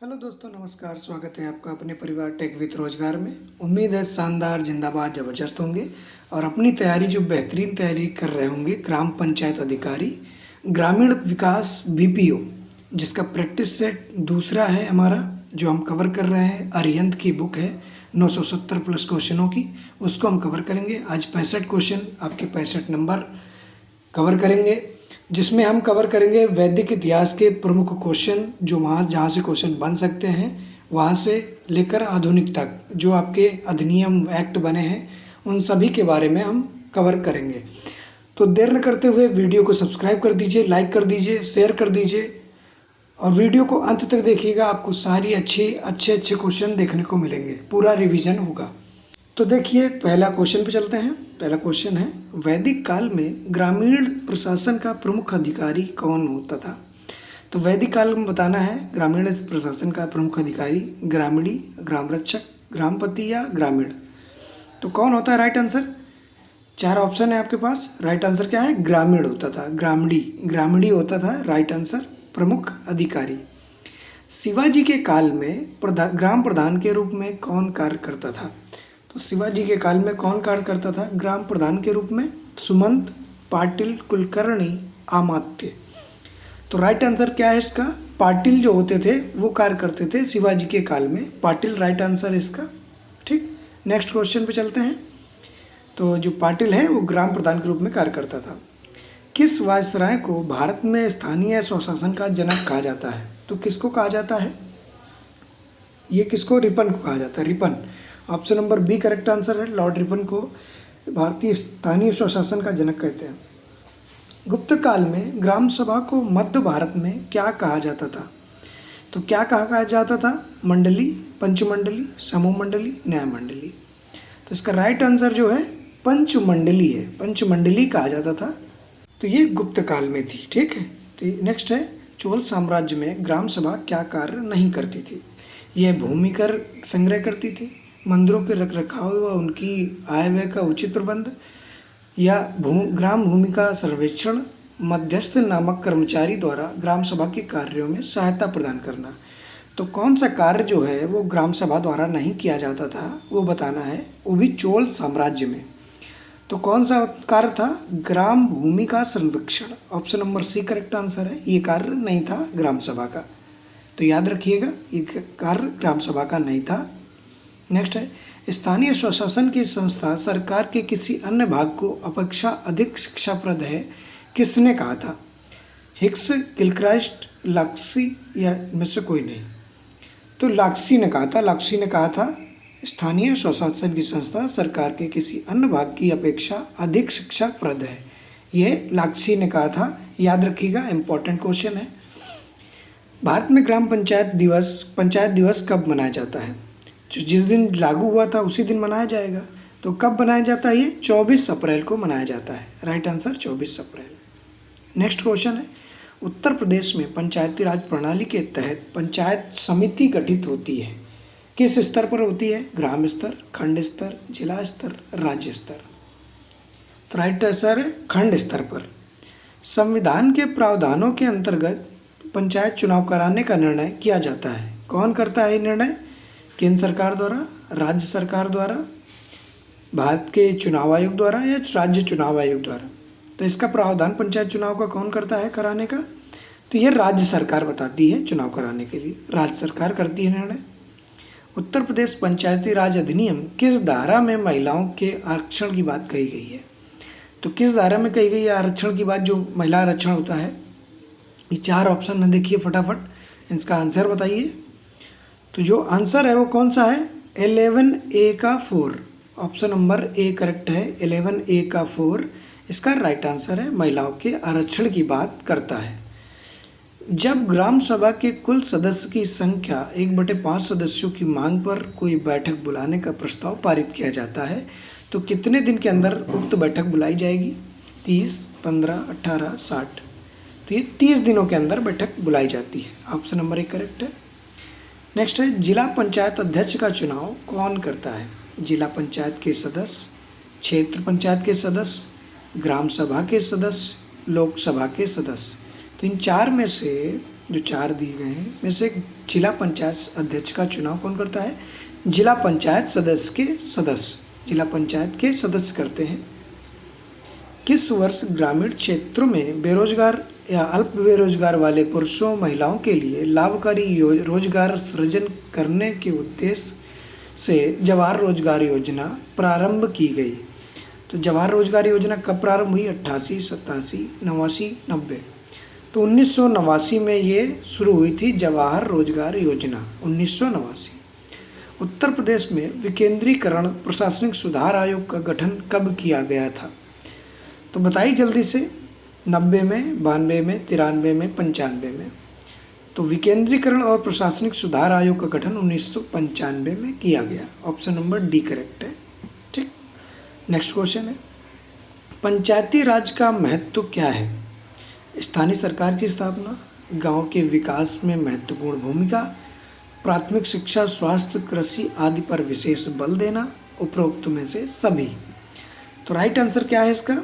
Hello दोस्तों, नमस्कार। स्वागत है आपका अपने परिवार टेक विद रोजगार में। उम्मीद है शानदार, जिंदाबाद, ज़बरदस्त होंगे और अपनी तैयारी जो बेहतरीन तैयारी कर रहे होंगे। ग्राम पंचायत अधिकारी, ग्रामीण विकास बीपीओ, जिसका प्रैक्टिस सेट दूसरा है हमारा, जो हम कवर कर रहे हैं। अरिहंत की बुक है 970 प्लस क्वेश्चनों की, उसको हम कवर करेंगे। आज 65 क्वेश्चन, आपके 65 नंबर कवर करेंगे, जिसमें हम कवर करेंगे वैदिक इतिहास के प्रमुख क्वेश्चन, जो वहाँ जहाँ से क्वेश्चन बन सकते हैं, वहाँ से लेकर आधुनिक तक जो आपके अधिनियम एक्ट बने हैं, उन सभी के बारे में हम कवर करेंगे। तो देर न करते हुए वीडियो को सब्सक्राइब कर दीजिए, लाइक कर दीजिए, शेयर कर दीजिए और वीडियो को अंत तक देखिएगा। आपको सारी अच्छे अच्छे क्वेश्चन देखने को मिलेंगे, पूरा रिवीजन होगा। तो देखिए, पहला क्वेश्चन पे चलते हैं। पहला क्वेश्चन है, वैदिक काल में ग्रामीण प्रशासन का प्रमुख अधिकारी कौन होता था? तो वैदिक काल में बताना है ग्रामीण प्रशासन का प्रमुख अधिकारी ग्रामीणी, ग्राम रक्षक, ग्रामपति या ग्रामीण। तो कौन होता है राइट आंसर? 4 ऑप्शन है आपके पास। राइट आंसर क्या है? ग्रामीण होता था, ग्रामीणी होता था राइट आंसर, प्रमुख अधिकारी। शिवाजी के काल में ग्राम प्रधान के रूप में कौन कार्य करता था? तो शिवाजी के काल में कौन कार्य करता था ग्राम प्रधान के रूप में? सुमंत, पाटिल, कुलकर्णी, अमात्य। तो राइट आंसर क्या है इसका? पाटिल जो होते थे वो कार्य करते थे शिवाजी के काल में। पाटिल राइट आंसर इसका। ठीक, नेक्स्ट क्वेश्चन पे चलते हैं। तो जो पाटिल है वो ग्राम प्रधान के रूप में कार्य करता था। किस वायसराय को भारत में स्थानीय स्वशासन का जनक कहा जाता है? तो किसको कहा जाता है ये? किसको? रिपन को कहा जाता है, Ripon. Option number B correct answer है। लॉर्ड रिपन को भारतीय स्थानीय स्वशासन का जनक कहते हैं। गुप्त काल में ग्राम सभा को मध्य भारत में क्या कहा जाता था? तो क्या कहा जाता था? मंडली, पंचमंडली, समूह मंडली, न्याय मंडली। तो इसका राइट आंसर जो है पंचमंडली है, पंचमंडली कहा जाता था। तो ये गुप्त काल में थी। ठीक है, तो नेक्स्ट है, चोल साम्राज्य में ग्राम सभा क्या कार्य नहीं करती थी? यह भूमि कर संग्रह करती थी, मंदिरों के रखरखाव व उनकी आय व्यय का उचित प्रबंध, या ग्राम भूमि का सर्वेक्षण, मध्यस्थ नामक कर्मचारी द्वारा ग्राम सभा के कार्यों में सहायता प्रदान करना। तो कौन सा कार्य जो है वो ग्राम सभा द्वारा नहीं किया जाता था, वो बताना है, वो भी चोल साम्राज्य में। तो कौन सा कार्य था? ग्राम भूमि का सर्वेक्षण। Option number C correct answer है। ये कार्य नहीं था ग्राम सभा का, तो याद रखिएगा, ये कार्य ग्राम सभा का नहीं था। नेक्स्ट है, स्थानीय स्वशासन की संस्था सरकार के किसी अन्य भाग को अपेक्षा अधिक शिक्षाप्रद है, किसने कहा था? हिक्स, गिलक्राइस्ट, लाक्सी या इनमें से कोई नहीं? तो लाक्सी ने कहा था। लाक्सी ने कहा था स्थानीय स्वशासन की संस्था सरकार के किसी अन्य भाग की अपेक्षा अधिक शिक्षाप्रद है। यह लाक्सी ने कहा था, याद रखिएगा, इंपॉर्टेंट क्वेश्चन है। भारत में ग्राम पंचायत दिवस कब मनाया जाता है? जिस दिन लागू हुआ था उसी दिन मनाया जाएगा। तो कब मनाया जाता है ये? 24 अप्रैल को मनाया जाता है। राइट आंसर 24 अप्रैल। नेक्स्ट क्वेश्चन है, उत्तर प्रदेश में पंचायती राज प्रणाली के तहत पंचायत समिति गठित होती है, किस स्तर पर होती है? ग्राम स्तर, खंड स्तर, जिला स्तर, राज्य स्तर। तो राइट आंसर है खंड स्तर पर। संविधान के प्रावधानों के अंतर्गत पंचायत चुनाव कराने का निर्णय किया जाता है। कौन करता है ये निर्णय? केंद्र सरकार द्वारा, राज्य सरकार द्वारा, भारत के चुनाव आयोग द्वारा या राज्य चुनाव आयोग द्वारा? तो इसका प्रावधान पंचायत चुनाव का कौन करता है कराने का? तो ये राज्य सरकार बताती है चुनाव कराने के लिए, राज्य सरकार करती है निर्णय। उत्तर प्रदेश पंचायती राज अधिनियम किस धारा में महिलाओं के आरक्षण की बात कही गई है? तो किस धारा में कही गई है आरक्षण की बात, जो महिला आरक्षण होता है? ये 4 ऑप्शन है, देखिए फटाफट, इसका आंसर बताइए। तो जो आंसर है वो कौन सा है? 11A का 4। ऑप्शन नंबर ए करेक्ट है, 11A का 4 इसका राइट आंसर है, महिलाओं के आरक्षण की बात करता है। जब ग्राम सभा के कुल सदस्य की संख्या 1/5 सदस्यों की मांग पर कोई बैठक बुलाने का प्रस्ताव पारित किया जाता है, तो कितने दिन के अंदर उक्त बैठक बुलाई जाएगी? 30, 15, 18, 60। तो ये 30 दिनों के अंदर बैठक बुलाई जाती है। ऑप्शन नंबर ए करेक्ट है। नेक्स्ट है, जिला पंचायत अध्यक्ष का चुनाव कौन करता है? जिला पंचायत के सदस्य, क्षेत्र पंचायत के सदस्य, ग्राम सभा के सदस्य, लोकसभा के सदस्य। तो इन 4 में से जो 4 दिए गए हैं में से जिला पंचायत अध्यक्ष का चुनाव कौन करता है? जिला पंचायत जिला पंचायत के सदस्य करते हैं। किस वर्ष ग्रामीण क्षेत्रों में बेरोजगार या अल्प बेरोजगार वाले पुरुषों महिलाओं के लिए लाभकारी रोजगार सृजन करने के उद्देश्य से जवाहर रोजगार योजना प्रारंभ की गई? तो जवाहर रोजगार योजना कब प्रारंभ हुई? 88, 87, 89, 90। तो 1989 में ये शुरू हुई थी जवाहर रोजगार योजना, 1989। उत्तर प्रदेश में विकेंद्रीकरण प्रशासनिक सुधार आयोग का गठन कब किया गया था? तो बताइए जल्दी से। 90 में, 92 में, 93 में, 95 में। तो विकेंद्रीकरण और प्रशासनिक सुधार आयोग का गठन 1995 में किया गया। ऑप्शन नंबर डी करेक्ट है। ठीक, नेक्स्ट क्वेश्चन है, पंचायती राज का महत्व क्या है? स्थानीय सरकार की स्थापना, गांव के विकास में महत्वपूर्ण भूमिका, प्राथमिक शिक्षा, स्वास्थ्य, कृषि आदि पर विशेष बल देना, उपरोक्त में से सभी। तो राइट आंसर क्या है इसका?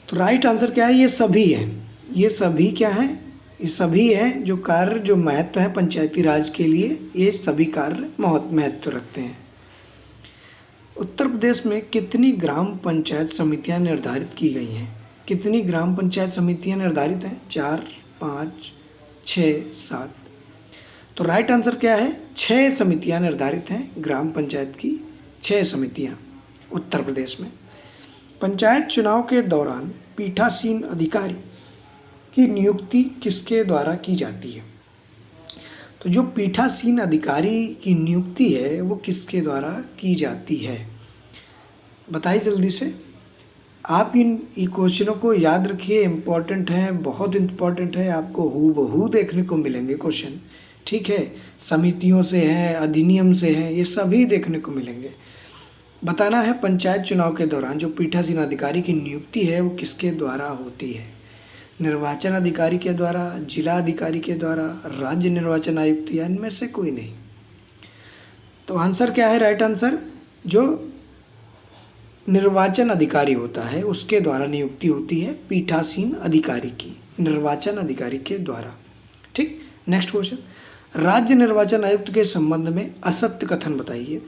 तो राइट आंसर क्या है? ये सभी है। ये सभी क्या है? ये सभी हैं जो कार्य, जो महत्व है पंचायती राज के लिए, ये सभी कार्य महत्व रखते हैं। उत्तर प्रदेश में कितनी ग्राम पंचायत समितियां निर्धारित की गई हैं? कितनी ग्राम पंचायत समितियां निर्धारित हैं? 4, 5, 6, 7। तो राइट आंसर क्या है? 6 समितियां निर्धारित हैं ग्राम पंचायत की, 6 समितियां उत्तर प्रदेश में। पंचायत चुनाव के दौरान पीठासीन अधिकारी की नियुक्ति किसके द्वारा की जाती है? तो जो पीठासीन अधिकारी की नियुक्ति है वो किसके द्वारा की जाती है? बताइए जल्दी से। आप इन क्वेश्चनों को याद रखिए, इम्पॉर्टेंट हैं, बहुत इम्पॉर्टेंट है, आपको हूबहू देखने को मिलेंगे क्वेश्चन। ठीक है, समितियों से हैं, अधिनियम से हैं, ये सभी देखने को मिलेंगे। बताना है पंचायत चुनाव के दौरान जो पीठासीन अधिकारी की नियुक्ति है वो किसके द्वारा होती है? निर्वाचन अधिकारी के द्वारा, जिला अधिकारी के द्वारा, राज्य निर्वाचन आयुक्त, या इनमें से कोई नहीं। तो आंसर क्या है? राइट आंसर, जो निर्वाचन अधिकारी होता है उसके द्वारा नियुक्ति होती है पीठासीन अधिकारी की, निर्वाचन अधिकारी के द्वारा। ठीक, नेक्स्ट क्वेश्चन, राज्य निर्वाचन आयुक्त के संबंध में असत्य कथन बताइए।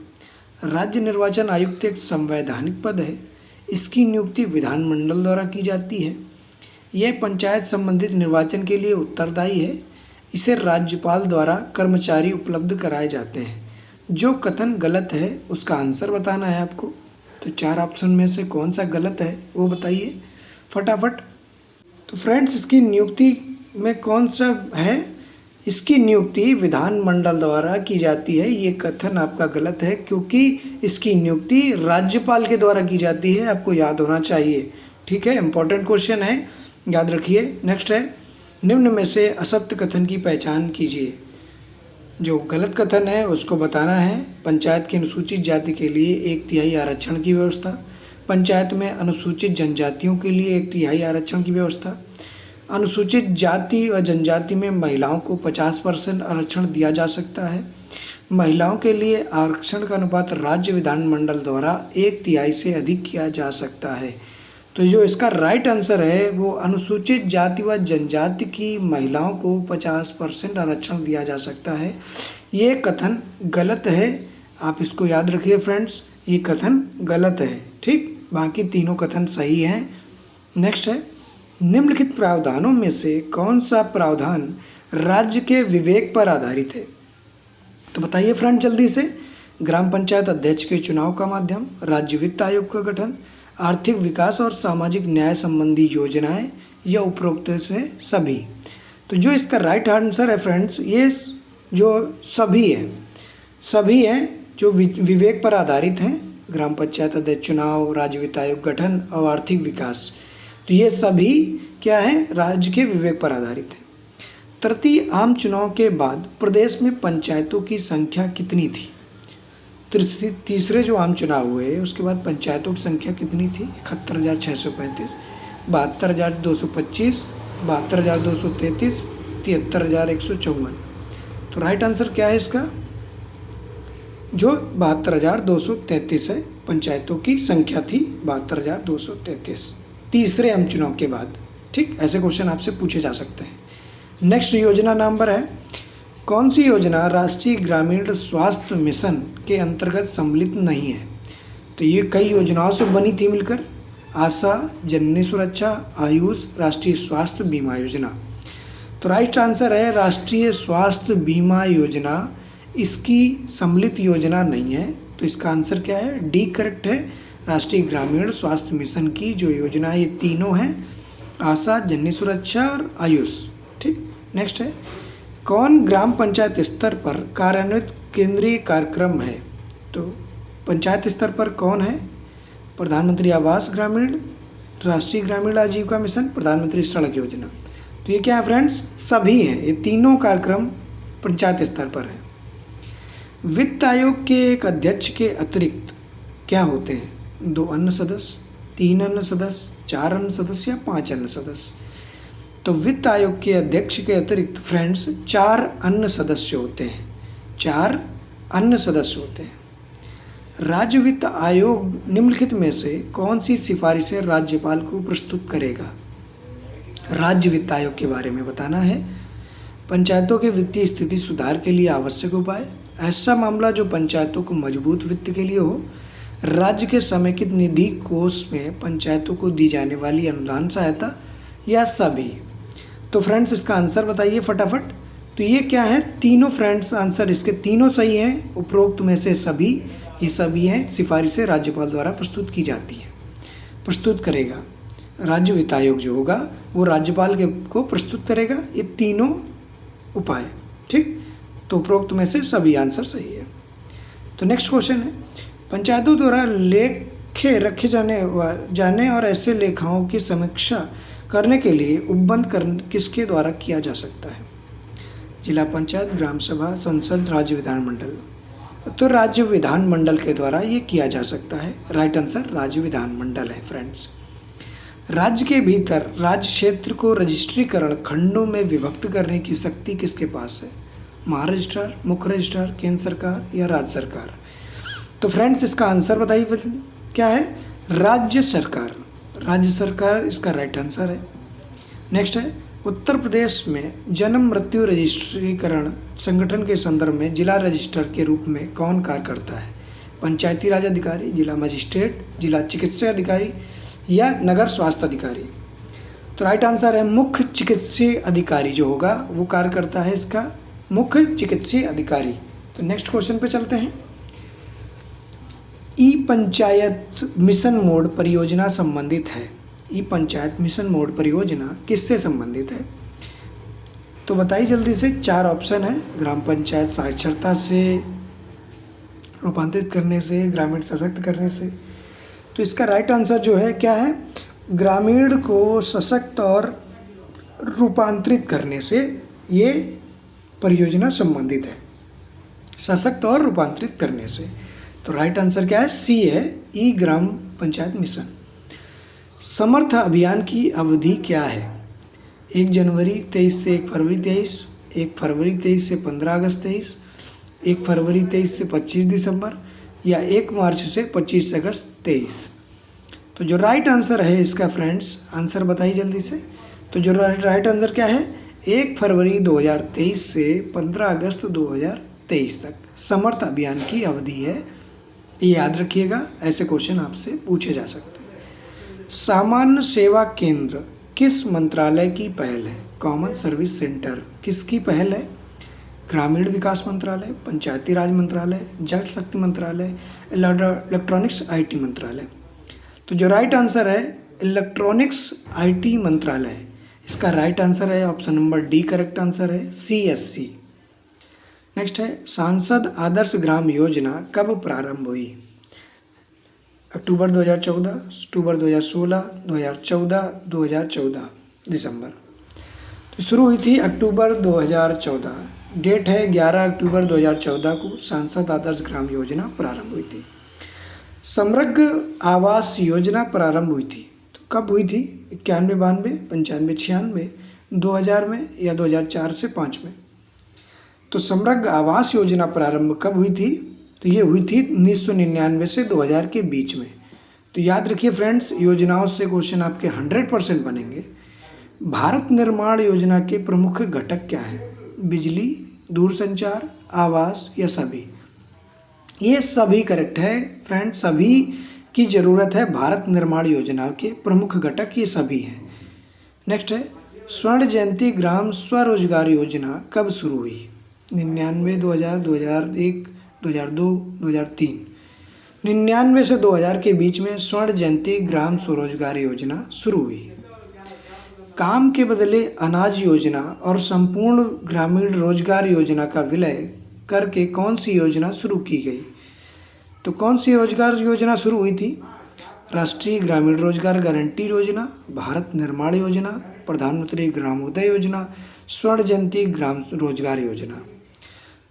राज्य निर्वाचन आयुक्त एक संवैधानिक पद है, इसकी नियुक्ति विधानमंडल द्वारा की जाती है। यह पंचायत संबंधित निर्वाचन के लिए उत्तरदायी है। इसे राज्यपाल द्वारा कर्मचारी उपलब्ध कराए जाते हैं। जो कथन गलत है उसका आंसर बताना है आपको। तो 4 ऑप्शन में से कौन सा गलत है वो बताइए फटाफट। तो फ्रेंड्स, इसकी नियुक्ति में कौन सा है? इसकी नियुक्ति विधानमंडल द्वारा की जाती है। ये कथन आपका गलत है क्योंकि इसकी नियुक्ति राज्यपाल के द्वारा की जाती है, आपको याद होना चाहिए। ठीक है, इंपॉर्टेंट क्वेश्चन है, याद रखिए। नेक्स्ट है, निम्न में से असत्य कथन की पहचान कीजिए। जो गलत कथन है उसको बताना है। पंचायत की अनुसूचित जाति के लिए 1/3 आरक्षण की व्यवस्था, पंचायत में अनुसूचित जनजातियों के लिए 1/3 आरक्षण की व्यवस्था, अनुसूचित जाति व जनजाति में महिलाओं को 50% आरक्षण दिया जा सकता है, महिलाओं के लिए आरक्षण का अनुपात राज्य विधानमंडल द्वारा 1/3 से अधिक किया जा सकता है। तो जो इसका राइट आंसर है वो अनुसूचित जाति व जनजाति की महिलाओं को 50% आरक्षण दिया जा सकता है। ये कथन गलत है, आप इसको याद रखिए फ्रेंड्स, ये कथन गलत है। ठीक, बाकी तीनों कथन सही हैं। नेक्स्ट है, निम्नलिखित प्रावधानों में से कौन सा प्रावधान राज्य के विवेक पर आधारित है? तो बताइए फ्रेंड जल्दी से। ग्राम पंचायत अध्यक्ष के चुनाव का माध्यम, राज्य वित्त आयोग का गठन, आर्थिक विकास और सामाजिक न्याय संबंधी योजनाएं, या उपरोक्त से सभी। तो जो इसका राइट आंसर है फ्रेंड्स, ये जो सभी हैं जो विवेक पर आधारित हैं। ग्राम पंचायत अध्यक्ष चुनाव, राज्य वित्त आयोग गठन और आर्थिक विकास, तो ये सभी क्या है? राज्य के विवेक पर आधारित है। तृतीय आम चुनाव के बाद प्रदेश में पंचायतों की संख्या कितनी थी? तीसरे जो आम चुनाव हुए उसके बाद पंचायतों की संख्या कितनी थी? 71,635, 72,225, 72,233, 73,154। तो राइट आंसर क्या है इसका? जो 72,233 है, पंचायतों की संख्या थी 72,233 तीसरे आम चुनाव के बाद। ठीक, ऐसे क्वेश्चन आपसे पूछे जा सकते हैं। नेक्स्ट योजना नंबर है, कौन सी योजना राष्ट्रीय ग्रामीण स्वास्थ्य मिशन के अंतर्गत सम्मिलित नहीं है? तो ये कई योजनाओं से बनी थी मिलकर, आशा, जननी सुरक्षा, आयुष, राष्ट्रीय स्वास्थ्य बीमा योजना। तो राइट आंसर है राष्ट्रीय स्वास्थ्य बीमा योजना, इसकी सम्मिलित योजना नहीं है। तो इसका आंसर क्या है? डी करेक्ट है। राष्ट्रीय ग्रामीण स्वास्थ्य मिशन की जो योजना है ये तीनों हैं, आशा, जननी सुरक्षा और आयुष। ठीक, नेक्स्ट है, कौन ग्राम पंचायत स्तर पर कार्यान्वित केंद्रीय कार्यक्रम है? तो पंचायत स्तर पर कौन है? प्रधानमंत्री आवास ग्रामीण, राष्ट्रीय ग्रामीण आजीविका मिशन, प्रधानमंत्री सड़क योजना। तो ये क्या है फ्रेंड्स? सभी हैं, ये तीनों कार्यक्रम पंचायत स्तर पर हैं। वित्त आयोग के एक अध्यक्ष के अतिरिक्त क्या होते हैं? 2 अन्य सदस्य, 3 अन्य सदस्य, 4 अन्य सदस्य या 5 अन्य सदस्य? तो वित्त आयोग के अध्यक्ष के अतिरिक्त फ्रेंड्स 4 अन्य सदस्य होते हैं, 4 अन्य सदस्य होते हैं। राज्य वित्त आयोग निम्नलिखित में से कौन सी सिफारिशें राज्यपाल को प्रस्तुत करेगा? राज्य वित्त आयोग के बारे में बताना है। पंचायतों के वित्तीय स्थिति सुधार के लिए आवश्यक उपाय, ऐसा मामला जो पंचायतों को मजबूत वित्त के लिए हो, राज्य के समेकित निधि कोष में पंचायतों को दी जाने वाली अनुदान सहायता, या सभी। तो फ्रेंड्स इसका आंसर बताइए फटाफट। तो ये क्या है? तीनों फ्रेंड्स आंसर इसके तीनों सही हैं। उपरोक्त में से सभी, ये सभी हैं सिफारिशें राज्यपाल द्वारा प्रस्तुत की जाती हैं, प्रस्तुत करेगा राज्य वित्त आयोग जो होगा वो राज्यपाल को प्रस्तुत करेगा ये तीनों उपाय। ठीक, तो उपरोक्त में से सभी आंसर सही है। तो नेक्स्ट क्वेश्चन है, पंचायतों द्वारा लेखे रखे जाने और ऐसे लेखाओं की समीक्षा करने के लिए उपबंध किसके द्वारा किया जा सकता है? जिला पंचायत, ग्राम सभा, संसद, राज्य विधानमंडल। तो राज्य विधानमंडल के द्वारा ये किया जा सकता है। राइट आंसर राज्य विधानमंडल है फ्रेंड्स। राज्य के भीतर राज्य क्षेत्र को रजिस्ट्रीकरण खंडों में विभक्त करने की शक्ति किसके पास है? महारजिस्ट्रार, मुख्य रजिस्ट्रार, केंद्र सरकार या राज्य सरकार? तो फ्रेंड्स इसका आंसर बताइए क्या है? राज्य सरकार, राज्य सरकार इसका राइट आंसर है। नेक्स्ट है, उत्तर प्रदेश में जन्म मृत्यु रजिस्ट्रीकरण संगठन के संदर्भ में जिला रजिस्ट्रार के रूप में कौन कार्य करता है? पंचायती राज अधिकारी, जिला मजिस्ट्रेट, जिला चिकित्सा अधिकारी या नगर स्वास्थ्य अधिकारी? तो राइट आंसर है मुख्य चिकित्सीय अधिकारी जो होगा वो कार्य करता है, इसका मुख्य चिकित्सीय अधिकारी। तो नेक्स्ट क्वेश्चन पे चलते हैं। ई पंचायत मिशन मोड परियोजना संबंधित है। ई पंचायत मिशन मोड परियोजना किससे संबंधित है? तो बताइए जल्दी से। 4 ऑप्शन है, ग्राम पंचायत साक्षरता से रूपांतरित करने से, ग्रामीण सशक्त करने से। तो इसका राइट आंसर जो है क्या है? ग्रामीण को सशक्त और रूपांतरित करने से ये परियोजना संबंधित है, सशक्त और रूपांतरित करने से। तो राइट आंसर क्या है? सी है, ई ग्राम पंचायत मिशन। समर्थ अभियान की अवधि क्या है? 1 जनवरी 23 से 1 फरवरी 23, 1 फरवरी 23 से 15 अगस्त 23, 1 फरवरी 23 से 25 दिसंबर या 1 मार्च से 25 अगस्त 23? तो जो राइट आंसर है इसका फ्रेंड्स, आंसर बताइए जल्दी से। तो जो राइट आंसर क्या है? 1 फरवरी 2023 से 15 अगस्त 2023 तक समर्थ अभियान की अवधि है। ये याद रखिएगा, ऐसे क्वेश्चन आपसे पूछे जा सकते हैं। सामान्य सेवा केंद्र किस मंत्रालय की पहल है? कॉमन सर्विस सेंटर किसकी पहल है? ग्रामीण विकास मंत्रालय, पंचायती राज मंत्रालय, जल शक्ति मंत्रालय, इलेक्ट्रॉनिक्स आईटी मंत्रालय? तो जो राइट आंसर है इलेक्ट्रॉनिक्स आईटी मंत्रालय, इसका राइट आंसर है option number D correct answer है, CSC। नेक्स्ट है, सांसद आदर्श ग्राम योजना कब प्रारंभ हुई? अक्टूबर 2014, अक्टूबर 2016, 2014, 2014 दिसंबर। तो शुरू हुई थी अक्टूबर 2014। डेट है 11 अक्टूबर 2014 को सांसद आदर्श ग्राम योजना प्रारंभ हुई थी। समग्र आवास योजना प्रारंभ हुई थी तो कब हुई थी? 91, 92, 95, 96, 2000 में या 2004 से 5 में? तो समग्र आवास योजना प्रारंभ कब हुई थी? तो ये हुई थी 1999 से 2000 के बीच में। तो याद रखिए फ्रेंड्स, योजनाओं से क्वेश्चन आपके 100% बनेंगे। भारत निर्माण योजना के प्रमुख घटक क्या हैं? बिजली, दूरसंचार, आवास या सभी? ये सभी करेक्ट है फ्रेंड, सभी की ज़रूरत है। भारत निर्माण योजना के प्रमुख घटक ये सभी हैं। नेक्स्ट है, स्वर्ण जयंती ग्राम स्वरोजगार योजना कब शुरू हुई? 99, 2000, 2001, 2002, 2003। 99 से 2000 के बीच में स्वर्ण जयंती ग्राम स्वरोजगार योजना शुरू हुई है। काम के बदले अनाज योजना और संपूर्ण ग्रामीण रोजगार योजना का विलय करके कौन सी योजना शुरू की गई? तो कौन सी रोजगार योजना शुरू हुई थी? राष्ट्रीय ग्रामीण रोजगार गारंटी योजना, भारत निर्माण योजना, प्रधानमंत्री ग्रामोदय योजना, स्वर्ण जयंती ग्राम रोजगार योजना।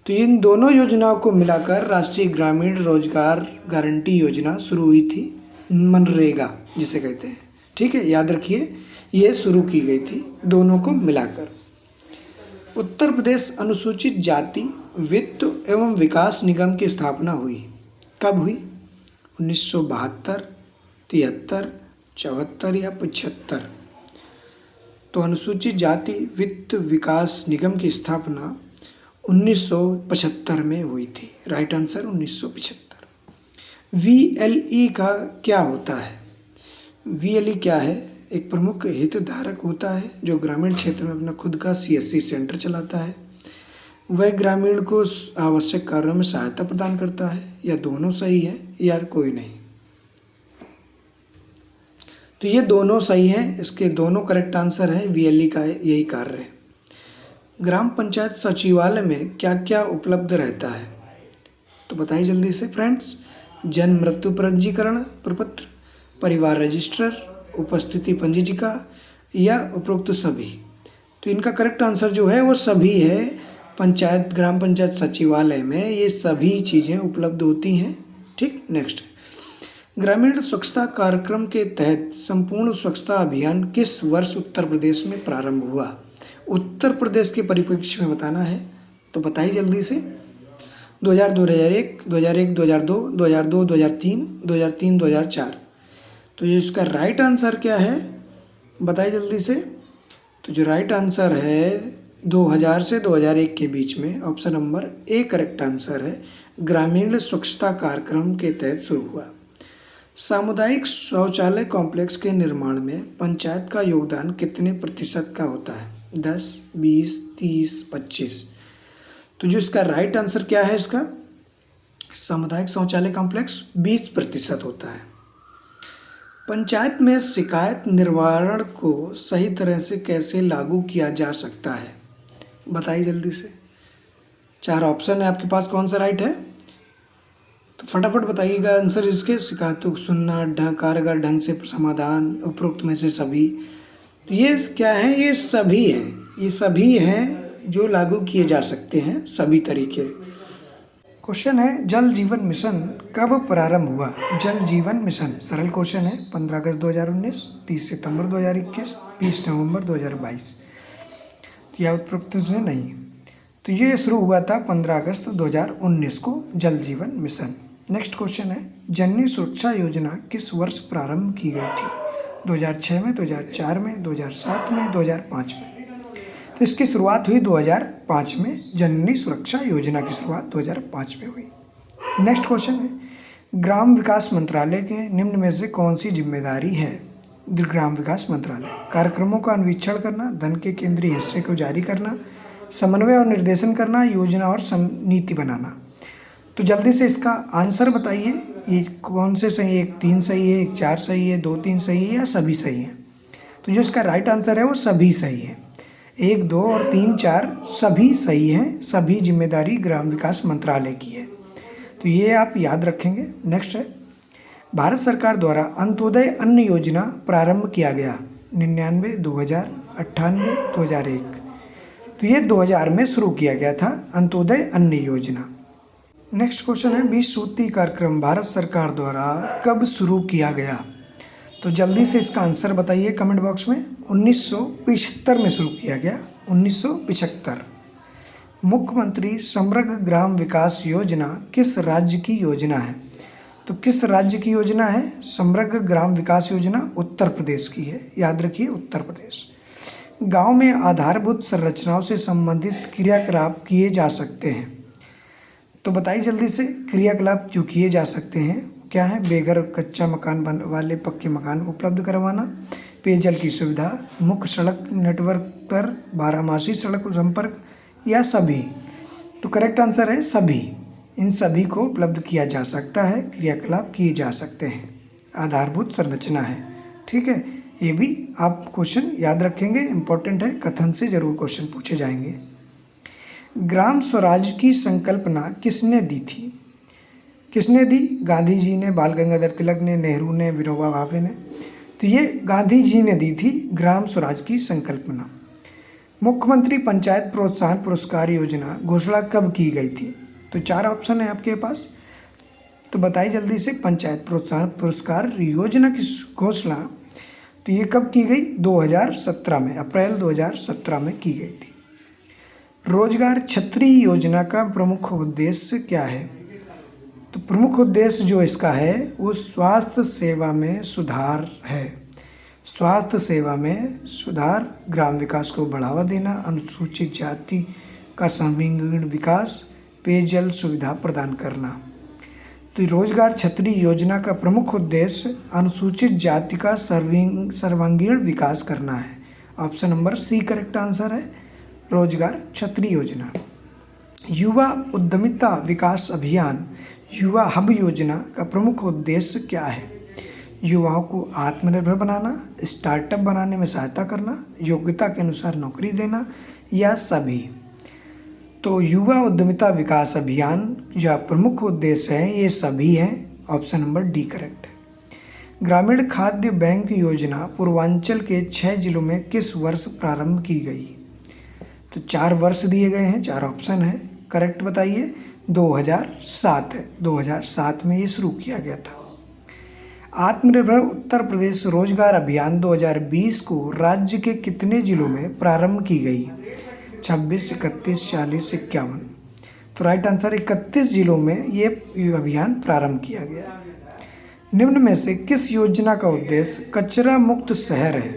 तो इन दोनों योजनाओं को मिलाकर राष्ट्रीय ग्रामीण रोजगार गारंटी योजना शुरू हुई थी, मनरेगा जिसे कहते हैं। ठीक है, याद रखिए, ये शुरू की गई थी दोनों को मिलाकर। उत्तर प्रदेश अनुसूचित जाति वित्त एवं विकास निगम की स्थापना हुई कब हुई? 1972, 73, 74 या 75? तो अनुसूचित जाति वित्त विकास निगम की स्थापना 1975 में हुई थी। Right answer 1975। VLE का क्या होता है? VLE क्या है? एक प्रमुख हितधारक होता है जो ग्रामीण क्षेत्र में अपना खुद का CSC सेंटर चलाता है। वह ग्रामीण को आवश्यक कार्यों में सहायता प्रदान करता है, या दोनों सही है या कोई नहीं? तो ये दोनों सही हैं, इसके दोनों करेक्ट आंसर है। VLE का यही कार्य है। ग्राम पंचायत सचिवालय में क्या क्या उपलब्ध रहता है? तो बताइए जल्दी से फ्रेंड्स। जन्म मृत्यु पंजीकरण प्रपत्र, परिवार रजिस्टर, उपस्थिति पंजीजिका या उपरोक्त सभी? तो इनका करेक्ट आंसर जो है वो सभी है। ग्राम पंचायत सचिवालय में ये सभी चीज़ें उपलब्ध होती हैं। ठीक, नेक्स्ट, ग्रामीण स्वच्छता कार्यक्रम के तहत संपूर्ण स्वच्छता अभियान किस वर्ष उत्तर प्रदेश में प्रारंभ हुआ? उत्तर प्रदेश के परिप्रेक्ष्य में बताना है, तो बताइए जल्दी से। 2000, 2001, 2001, 2002, 2002, 2003, 2003, 2004? तो ये इसका राइट आंसर क्या है, बताइए जल्दी से। तो जो राइट आंसर है 2000 से 2001 के बीच में, option number A correct answer है। ग्रामीण स्वच्छता कार्यक्रम के तहत शुरू हुआ। सामुदायिक शौचालय कॉम्प्लेक्स के निर्माण में पंचायत का योगदान कितने प्रतिशत का होता है? 10, 20, 30, 25? तो जो इसका राइट आंसर क्या है इसका, सामुदायिक शौचालय कॉम्प्लेक्स 20% होता है। पंचायत में शिकायत निवारण को सही तरह से कैसे लागू किया जा सकता है? बताइए जल्दी से। 4 ऑप्शन है आपके पास, कौन सा राइट है? तो फटाफट बताइएगा आंसर इसके। शिकायतों को सुनना, कारगर ढंग से समाधान, उपरोक्त में से सभी? तो ये क्या है? ये सभी हैं, ये सभी हैं जो लागू किए जा सकते हैं, सभी तरीके। क्वेश्चन है, जल जीवन मिशन कब प्रारंभ हुआ? जल जीवन मिशन सरल क्वेश्चन है। 15 अगस्त 2019, 30 सितंबर 2021, 20 नवंबर 2022? या उपरोक्त से नहीं। तो ये शुरू हुआ था 15 अगस्त 2019 को, जल जीवन मिशन। नेक्स्ट क्वेश्चन है, जननी सुरक्षा योजना किस वर्ष प्रारंभ की गई थी? 2006 में, 2004 में, 2007 में, 2005 में? तो इसकी शुरुआत हुई 2005 में। जननी सुरक्षा योजना की शुरुआत 2005 में हुई। नेक्स्ट क्वेश्चन है, ग्राम विकास मंत्रालय के निम्न में से कौन सी जिम्मेदारी है? ग्राम विकास मंत्रालय कार्यक्रमों का अन्वेषण करना, धन के केंद्रीय हिस्से को जारी करना, समन्वय और निर्देशन करना, योजना और नीति बनाना। तो जल्दी से इसका आंसर बताइए, ये कौन से सही है? 1, 3 सही है, 1, 4 सही है, 2, 3 सही है या सभी सही है? तो जो इसका राइट आंसर है वो सभी सही है। 1, 2 और 3, 4 सभी सही हैं। सभी जिम्मेदारी ग्राम विकास मंत्रालय की है, तो ये आप याद रखेंगे। नेक्स्ट है, भारत सरकार द्वारा अंत्योदय अन्न योजना प्रारंभ किया गया 99, 2000, 98, 2001? तो ये 2000 में शुरू किया गया था अंत्योदय अन्न योजना। नेक्स्ट क्वेश्चन है, 20 सूत्री कार्यक्रम भारत सरकार द्वारा कब शुरू किया गया? तो जल्दी से इसका आंसर बताइए कमेंट बॉक्स में। 1975 में शुरू किया गया, 1975। मुख्यमंत्री समग्र ग्राम विकास योजना किस राज्य की योजना है? तो किस राज्य की योजना है समग्र ग्राम विकास योजना? उत्तर प्रदेश की है, याद रखिए उत्तर प्रदेश। गांव में आधारभूत संरचनाओं से संबंधित क्रियाकलाप किए जा सकते हैं। तो बताइए जल्दी से, क्रियाकलाप जो किए जा सकते हैं क्या है? बेघर कच्चा मकान वाले पक्के मकान उपलब्ध करवाना, पेयजल की सुविधा, मुख्य सड़क नेटवर्क पर बारहमासी सड़क संपर्क, या सभी। तो करेक्ट आंसर है सभी। इन सभी को उपलब्ध किया जा सकता है, क्रियाकलाप किए जा सकते हैं, आधारभूत संरचना है। ठीक है, ये भी आप क्वेश्चन याद रखेंगे, इंपॉर्टेंट है, कथन से जरूर क्वेश्चन पूछे जाएंगे। ग्राम स्वराज की संकल्पना किसने दी थी? किसने दी? गांधी जी ने, बाल गंगाधर तिलक ने, नेहरू ने, विनोबा भावे ने। तो ये गांधी जी ने दी थी ग्राम स्वराज की संकल्पना। मुख्यमंत्री पंचायत प्रोत्साहन पुरस्कार योजना घोषणा कब की गई थी? तो 4 ऑप्शन है आपके पास, तो बताइए जल्दी से। पंचायत प्रोत्साहन पुरस्कार योजना की घोषणा तो ये कब की गई? 2017 में, अप्रैल 2017 में की गई थी। रोजगार छतरी योजना का प्रमुख उद्देश्य क्या है? तो प्रमुख उद्देश्य जो इसका है वो स्वास्थ्य सेवा में सुधार है। स्वास्थ्य सेवा में सुधार, ग्राम विकास को बढ़ावा देना, अनुसूचित जाति का सर्वांगीण विकास, पेयजल सुविधा प्रदान करना। तो रोजगार छतरी योजना का प्रमुख उद्देश्य अनुसूचित जाति का सर्वांगीण विकास करना है। Option number C correct answer है, रोजगार छतरी योजना। युवा उद्यमिता विकास अभियान युवा हब योजना का प्रमुख उद्देश्य क्या है? युवाओं को आत्मनिर्भर बनाना, स्टार्टअप बनाने में सहायता करना, योग्यता के अनुसार नौकरी देना, या सभी। तो युवा उद्यमिता विकास अभियान जो प्रमुख उद्देश्य है ये सभी हैं। ऑप्शन नंबर डी करेक्ट है। ग्रामीण खाद्य बैंक योजना पूर्वांचल के 6 जिलों में किस वर्ष प्रारंभ की गई? तो 4 वर्ष दिए गए हैं, 4 ऑप्शन है, करेक्ट बताइए। 2007 है, 2007 में ये शुरू किया गया था। आत्मनिर्भर उत्तर प्रदेश रोजगार अभियान 2020 को राज्य के कितने जिलों में प्रारंभ की गई? 26, 31, 40, 51। तो राइट आंसर 31 जिलों में ये अभियान प्रारंभ किया गया। निम्न में से किस योजना का उद्देश्य कचरा मुक्त शहर है?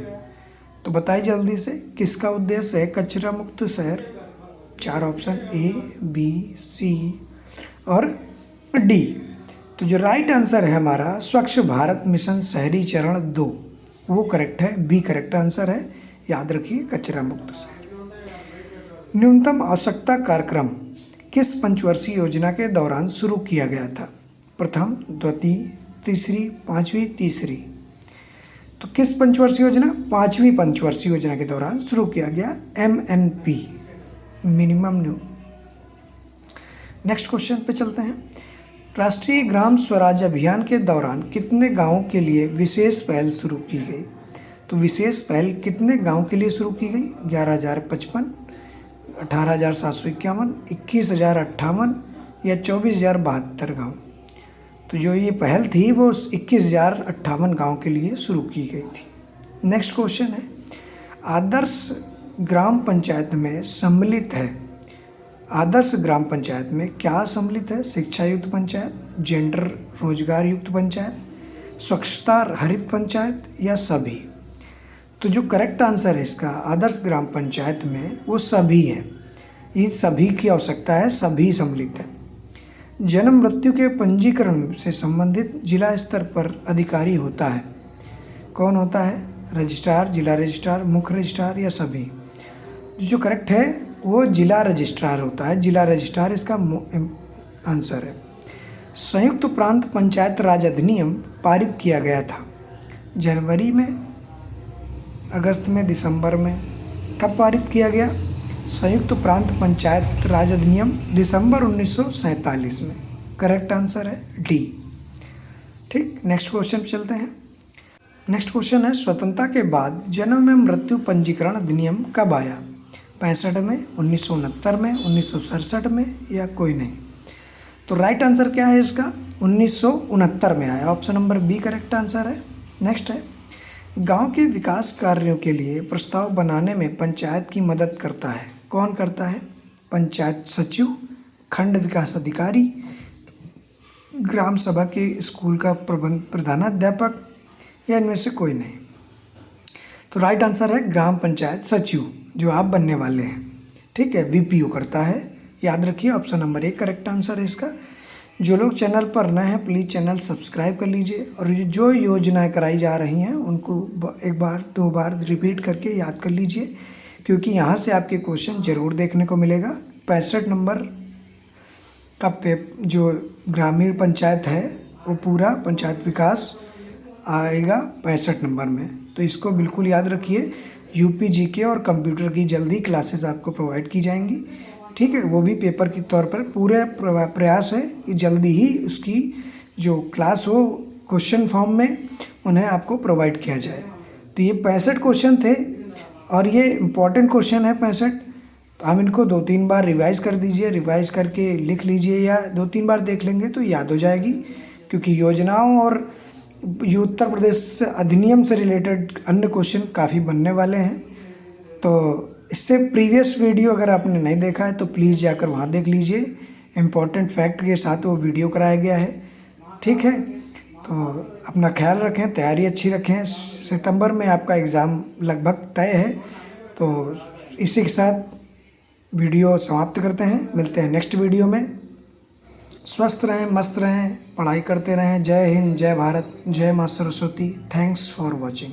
तो बताइए जल्दी से, किसका उद्देश्य है कचरा मुक्त शहर? 4 ऑप्शन ए, बी, सी और डी। तो जो राइट आंसर है हमारा स्वच्छ भारत मिशन शहरी चरण 2, वो करेक्ट है, बी करेक्ट आंसर है। याद रखिए, कचरा मुक्त शहर। न्यूनतम आवश्यकता कार्यक्रम किस पंचवर्षीय योजना के दौरान शुरू किया गया था? प्रथम, द्वितीय, तीसरी, पांचवी, तीसरी। तो किस पंचवर्षीय योजना? 5वीं पंचवर्षीय योजना के दौरान शुरू किया गया, MNP, minimum new. Next question पे चलते हैं। राष्ट्रीय ग्राम स्वराज अभियान के दौरान कितने गांवों के लिए विशेष पहल शुरू की गई? तो विशेष पहल कितने गांव के लिए शुरू की गई? 11,055, 18,751, 21,058 या 24,072 गाँव। तो जो ये पहल थी वो 21,058 गाँव के लिए शुरू की गई थी। नेक्स्ट क्वेश्चन है, आदर्श ग्राम पंचायत में सम्मिलित है। आदर्श ग्राम पंचायत में क्या सम्मिलित है? शिक्षा युक्त पंचायत, जेंडर रोजगार युक्त पंचायत, स्वच्छता हरित पंचायत, या सभी। तो जो करेक्ट आंसर है इसका आदर्श ग्राम पंचायत में वो सभी है। इन सभी की आवश्यकता है, सभी सम्मिलित है। जन्म मृत्यु के पंजीकरण से संबंधित जिला स्तर पर अधिकारी होता है, कौन होता है? रजिस्ट्रार, जिला रजिस्ट्रार, मुख्य रजिस्ट्रार, या सभी। जो करेक्ट है वो जिला रजिस्ट्रार होता है, जिला रजिस्ट्रार इसका आंसर है। संयुक्त प्रांत पंचायत राज अधिनियम पारित किया गया था जनवरी में, अगस्त में, दिसंबर में? कब पारित किया गया? संयुक्त प्रांत पंचायत राज अधिनियम दिसंबर 1947 में। करेक्ट आंसर है डी। ठीक, नेक्स्ट क्वेश्चन पे चलते हैं। नेक्स्ट क्वेश्चन है, स्वतंत्रता के बाद जन्म एवं मृत्यु पंजीकरण अधिनियम कब आया? 65 में, 1969 में, 1967 में, या कोई नहीं? तो राइट आंसर क्या है इसका? 1969 में आया। Option number B correct answer है। नेक्स्ट है, गांव के विकास कार्यों के लिए प्रस्ताव बनाने में पंचायत की मदद करता है, कौन करता है? पंचायत सचिव, खंड विकास अधिकारी, ग्राम सभा के स्कूल का प्रधानाध्यापक, या इनमें से कोई नहीं? तो राइट आंसर है ग्राम पंचायत सचिव, जो आप बनने वाले हैं। ठीक है, वीपीओ करता है, याद रखिए। ऑप्शन नंबर 1 करेक्ट आंसर है इसका। जो लोग चैनल पर नए हैं प्लीज़ चैनल सब्सक्राइब कर लीजिए, और जो योजनाएं कराई जा रही हैं उनको एक बार 2 बार रिपीट करके याद कर लीजिए, क्योंकि यहाँ से आपके क्वेश्चन ज़रूर देखने को मिलेगा। 65 नंबर का जो ग्रामीण पंचायत है वो पूरा पंचायत विकास आएगा 65 नंबर में, तो इसको बिल्कुल याद रखिए। यूपी जीके और कंप्यूटर की जल्दी क्लासेस आपको प्रोवाइड की जाएंगी। ठीक है, वो भी पेपर के तौर पर पूरे प्रयास है कि जल्दी ही उसकी जो क्लास हो क्वेश्चन फॉर्म में उन्हें आपको प्रोवाइड किया जाए। तो ये 65 क्वेश्चन थे और ये इम्पॉर्टेंट क्वेश्चन है 65। तो हम इनको 2-3 बार रिवाइज़ कर दीजिए, रिवाइज़ करके लिख लीजिए, या 2-3 बार देख लेंगे तो याद हो जाएगी, क्योंकि योजनाओं और ये उत्तर प्रदेश अधिनियम से रिलेटेड अन्य क्वेश्चन काफ़ी बनने वाले हैं। तो इससे प्रीवियस वीडियो अगर आपने नहीं देखा है तो प्लीज़ जाकर वहाँ देख लीजिए, इम्पॉर्टेंट फैक्ट के साथ वो वीडियो कराया गया है। ठीक है, तो अपना ख्याल रखें, तैयारी अच्छी रखें। सितंबर में आपका एग्ज़ाम लगभग तय है। तो इसी के साथ वीडियो समाप्त करते हैं, मिलते हैं नेक्स्ट वीडियो में। स्वस्थ रहें, मस्त रहें, पढ़ाई करते रहें। जय हिंद, जय भारत, जय माँ सरस्वती। Thanks for watching.